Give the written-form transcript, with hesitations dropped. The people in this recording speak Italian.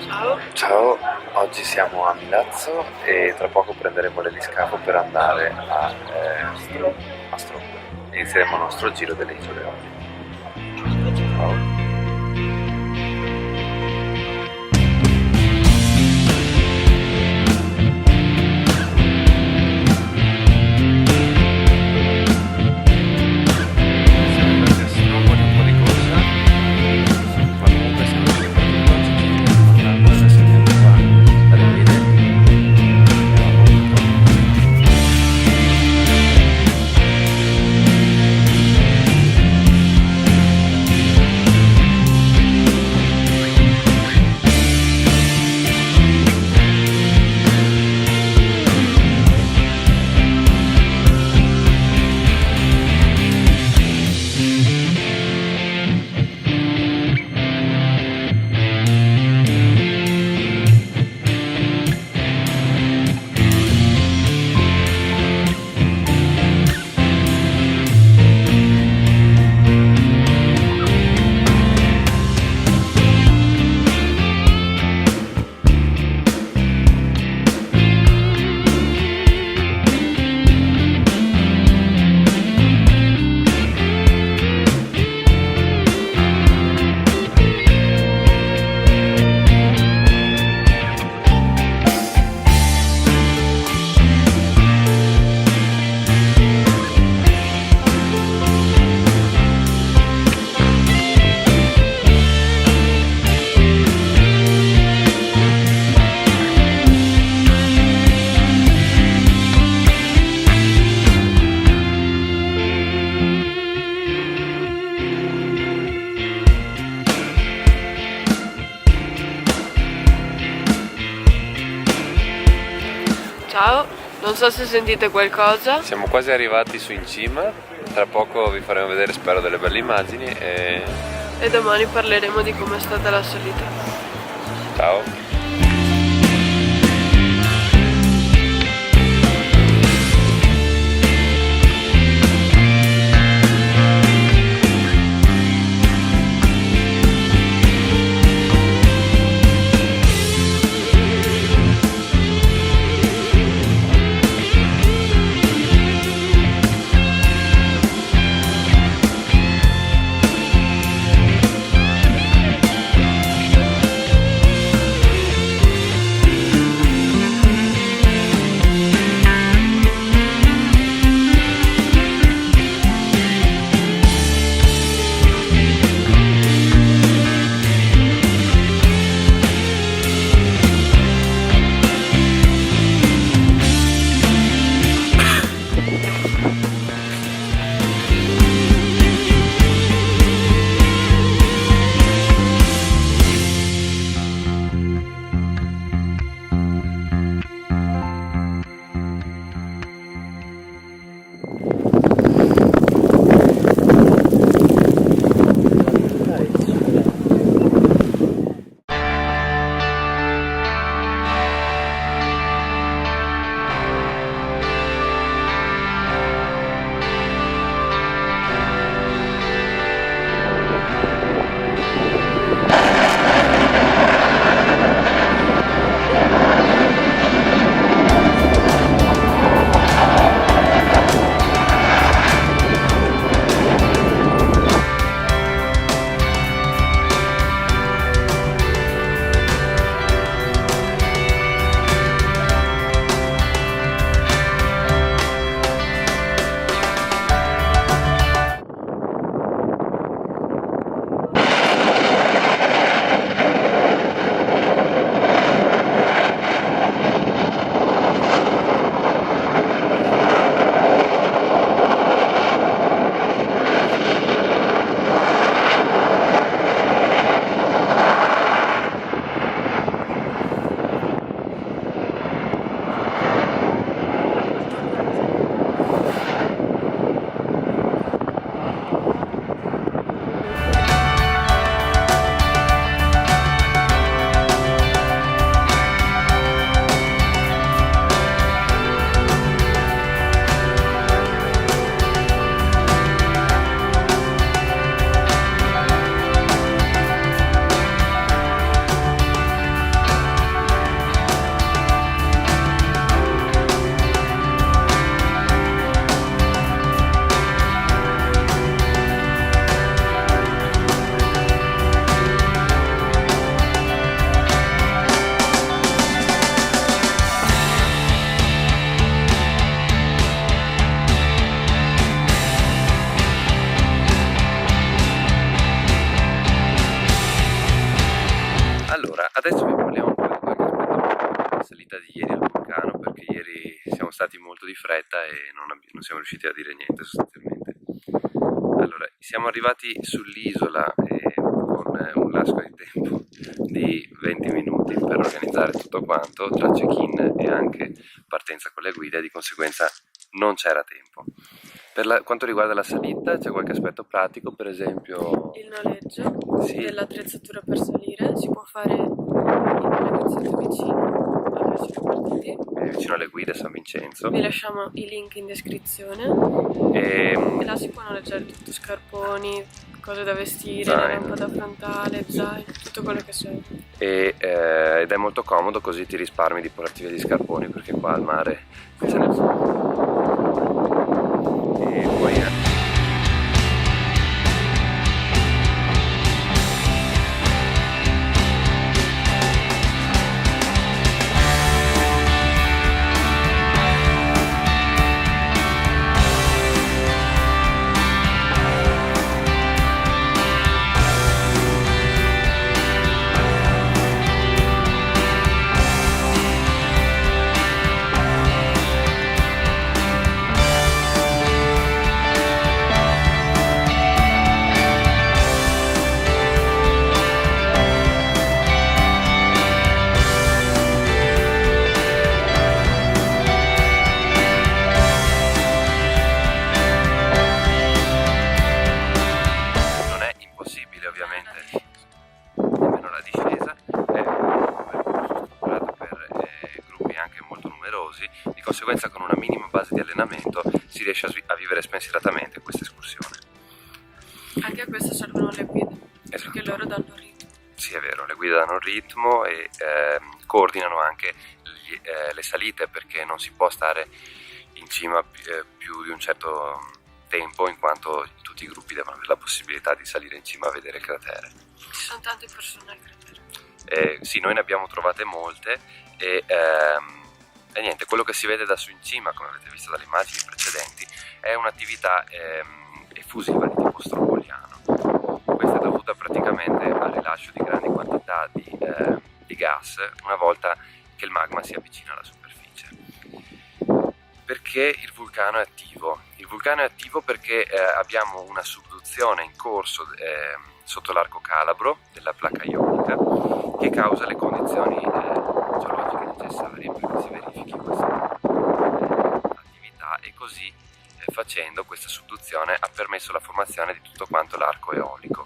Ciao. Ciao, oggi siamo a Milazzo e tra poco prenderemo l'eliscafo per andare a Strombo. Inizieremo il nostro giro delle isole oggi. Ciao. Ciao, non so se sentite qualcosa. Siamo quasi arrivati su in cima, tra poco vi faremo vedere, spero, delle belle immagini E domani parleremo di com'è stata la salita. ciao. stati molto di fretta e non siamo riusciti a dire niente sostanzialmente. Allora, siamo arrivati sull'isola con un lasco di tempo di 20 minuti per organizzare tutto quanto, tra check-in e anche partenza con le guide, di conseguenza non c'era tempo. Per quanto riguarda la salita c'è qualche aspetto pratico, per esempio Il noleggio sì, dell'attrezzatura per salire si può fare in un negozio vicino dove siamo partiti. vicino alle guide San Vincenzo. Vi lasciamo i link in descrizione E e là si può noleggiare tutto, scarponi, cose da vestire, zaino. lampada frontale, zaino, tutto quello che serve. ed è molto comodo, così ti risparmi di portarti via gli scarponi, perché qua al mare ce ne sono. E poi non è impossibile ovviamente, nemmeno la discesa, è un percorso strutturato per gruppi anche molto numerosi, di conseguenza con una minima base di allenamento si riesce a vivere spensieratamente questa escursione. Anche a questo servono le guide, Esatto. perché loro danno ritmo. Sì, è vero, le guide danno il ritmo e coordinano anche le salite, perché non si può stare in cima più di un certo tempo, in quanto tutti i gruppi devono avere la possibilità di salire in cima a vedere il cratere. Ci sono tante persone al cratere. Sì, noi ne abbiamo trovate molte e niente, quello che si vede da su in cima, come avete visto dalle immagini precedenti, è un'attività effusiva di tipo stromboliano. Questa è dovuta praticamente al rilascio di grandi quantità di gas una volta che il magma si avvicina alla superficie. Perché il vulcano è attivo? Il vulcano è attivo perché abbiamo una subduzione in corso sotto l'arco calabro della placca ionica, che causa le condizioni geologiche necessarie perché si verifichi questa attività, e così facendo questa subduzione ha permesso la formazione di tutto quanto l'arco eolico.